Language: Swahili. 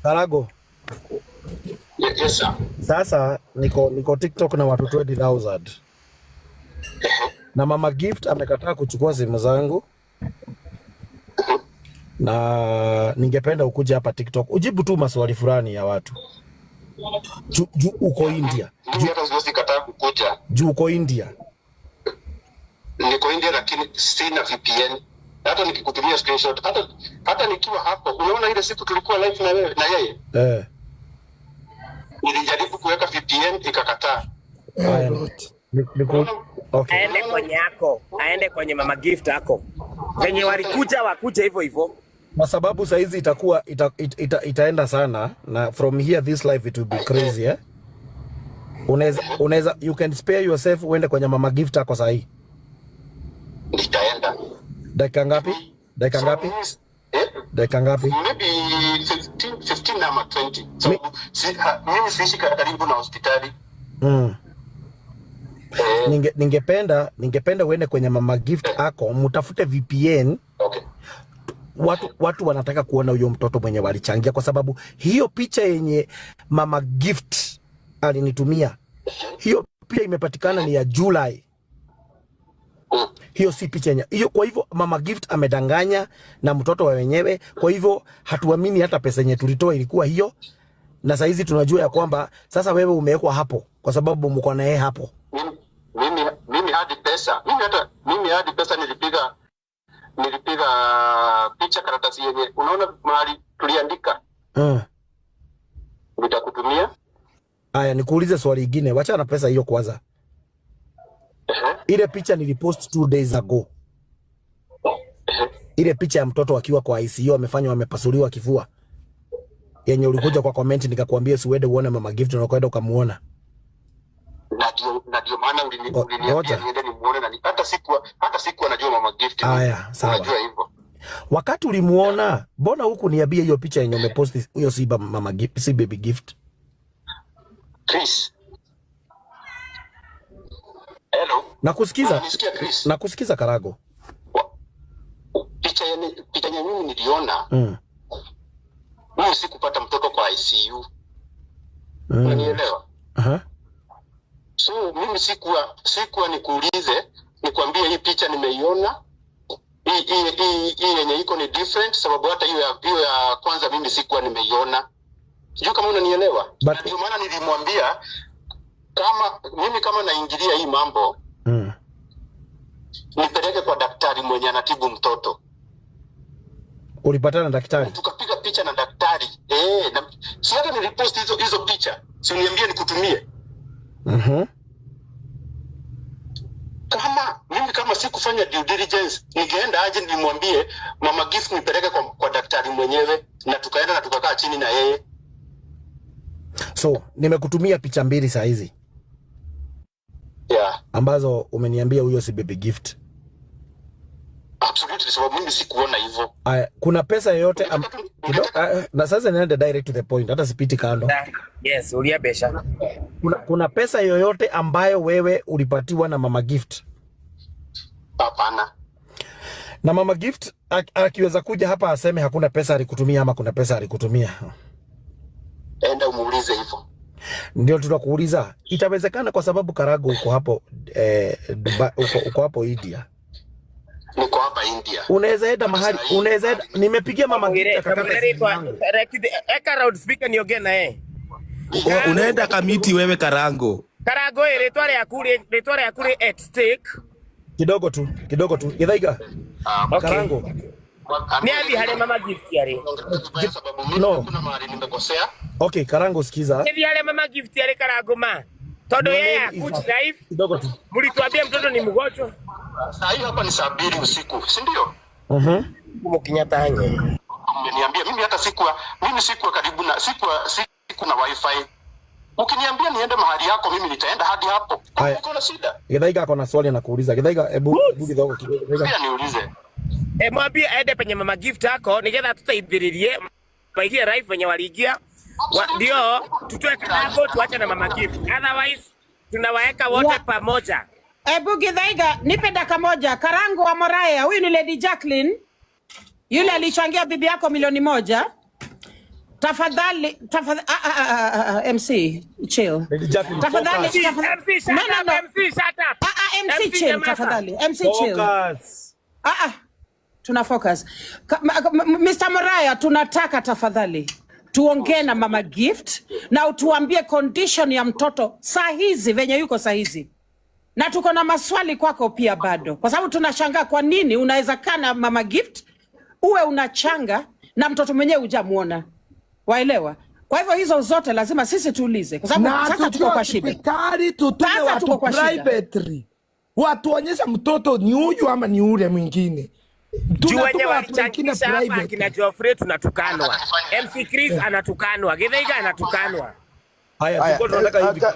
Karago. Yes sir. Sasa niko TikTok na watu 20,000. Na Mama Gift amekataa kuchukua simu zangu. Na ningependa ukuje hapa TikTok. Ujibu tu maswali fulani ya watu. Uko India. Mimi hata siwezi kataa kukuja. Uko India. Niko India lakini sina VPN. Hata nikikutumia screenshot hata nikiwa hapo. Unaona ile siku tulikuwa live na wewe na yeye? Nilijaribu kuweka VPN ikakataa. Okay. Aende kwenye Mama Gift yako. Wenye walikuja wakuja hivyo hivyo. Kwa sababu saa hizi itaenda sana na from here this life it will be crazy eh. Unaweza you can spare yourself uende kwenye Mama Gift yako saa hii. Nitaenda. Dakika ngapi? Dakika ngapi? Maybe 15 ama 20. So mimi siishi karibu na hospitali. Ningependa uende kwenye Mama Gift yako, mtafute VPN. Okay. Watu wanataka kuona huyo mtoto mwenye walichangia, kwa sababu hiyo picha yenye Mama Gift alinitumia, hiyo pia imepatikana ni ya July. Hiyo si picha yenye hiyo. Kwa hivyo Mama Gift amedanganya na mtoto wa wenyewe. Kwa hivyo hatuamini hata pesa yenye tulitoa ilikuwa hiyo, na saa hizi tunajua ya kwamba sasa wewe umewekwa hapo kwa sababu mko na yeye hapo. Mimi hadi pesa nilipiga picha karatasi yenye unaona mahali tuliandika. Nitakutumia. Aya, nikuulize swali lingine, wacha na pesa hiyo kwanza. Ile picha nilipost 2 days ago. Ile picha ya mtoto akiwa kwa ICU amefanywa amepasuliwa kifua. Yenye ulikuja kwa comment nikakwambia siwede uone Mama Gift na ukaenda ukamuona. Na ndio maana uliniambia niende nimuone na hata siku anajua Mama Gift. Aya, sawa. Unajua hivyo. Wakati ulimuona, mbona huku niambia hiyo picha yenye umepost hiyo si Mama Gift, si Baby Gift? Chris. Hello. Nakusikiza Karago. Picha yenye mimi niliona. Mimi sikupata mtoto kwa ICU. Unanielewa? So mimi sikuwa nikuulize, nikwambie hii picha nimeiona. Hii yenye iko ni different, sababu hata hiyo ya kwanza mimi sikuwa nimeiona. Sijui kama unanielewa. Ndio maana nilimwambia kama naingilia hii mambo, nipeleke kwa daktari mwenye anatibu mtoto. Ulipatana na daktari? Tukapiga picha na daktari. Si hata nilipost hizo picha. Si uniambie nikutumie. Kama sikufanya due diligence, ningeenda aje nimwambie Mama Gift nipeleke kwa daktari mwenyewe, na tukaenda na tukakaa chini na yeye. So, nimekutumia picha 2 saa hizi. Yeah. Ambazo umeniambia huyo si Baby Gift. Absolutely, sababu mimi sikuona hivyo. Kuna pesa yoyote na sasa niende direct to the point, hata sipiti kando. Yes, uliabesha. Kuna pesa yoyote ambayo wewe ulipatiwa na Mama Gift? Hapana. Na Mama Gift akiweza kuja hapa aseme hakuna pesa alikutumia ama kuna pesa alikutumia? Enda umuulize hivyo. Ndio tunakuuliza. Itawezekana kwa sababu Karago uko hapo uko hapo India. Niko hapa India. Unaweza enda mahali, nimepigia Mama Gift eka loud speaker niongee naye. Unaenda kamiti wewe Karago retware ya kule at stake. Kidogo tu Githaiga. Karago ni hadi hale Mama Gift yale. Sababu mimi kuna mahali nimekosea. Okay, Karago sikiza. Ni hale Mama Gift yale Karago ma. Todo yeye akuja live. Kidogo tu. Mlituambia mtoto ni mgonjwa. Saa hii hapa ni saa 2 usiku, si ndio? Mkinyatanye. Umeniambia mimi hata sikuwa karibu na siku na wifi. Ukiniambia niende mahali yako mimi nitaenda hadi hapo. Uko na shida? Githaiga ako na swali anakuuliza. Githaiga hebu kidogo. Pia niulize. Mwambie aende penye Mama Gift yako nigetha tutaithiririe maigie live wenye waliingia. Ndio tutoe Karago tuache na Mama Gift. Otherwise tunawaeka wote pamoja. Githaiga, nipe dakika moja. Karango wa Moraya, huyu ni Lady Jacqueline. Yule alichangia bibi yako 1,000,000. Tafadhali MC chill. Lady Jacqueline, Tafadhali focus. MC, shut up, MC, shut up. MC chill nyamaza. tafadhali. MC chill. Focus. Tuna focus. Mr. Moraya, tunataka tafadhali tuongee na Mama Gift na utuambie condition ya mtoto saa hizi venye yuko saa hizi. Na tuko na maswali kwako pia bado. Kwa sababu tunashangaa kwa nini unaweza kana Mama Gift uwe unachanga na mtoto mwenyewe hujamuona. Waelewa? Kwa hivyo hizo zote lazima sisi tuulize kwa sababu sasa tuko kwa shida. Hospitali tutume watu privately. Watuonyesha mtoto ni huyu ama ni ule mwingine. Juu wenye walichangisha hapa kina Geoffrey tunatukanwa. MC Chris anatukanwa. Githaiga anatukanwa. Haya, tuko tunataka hivi.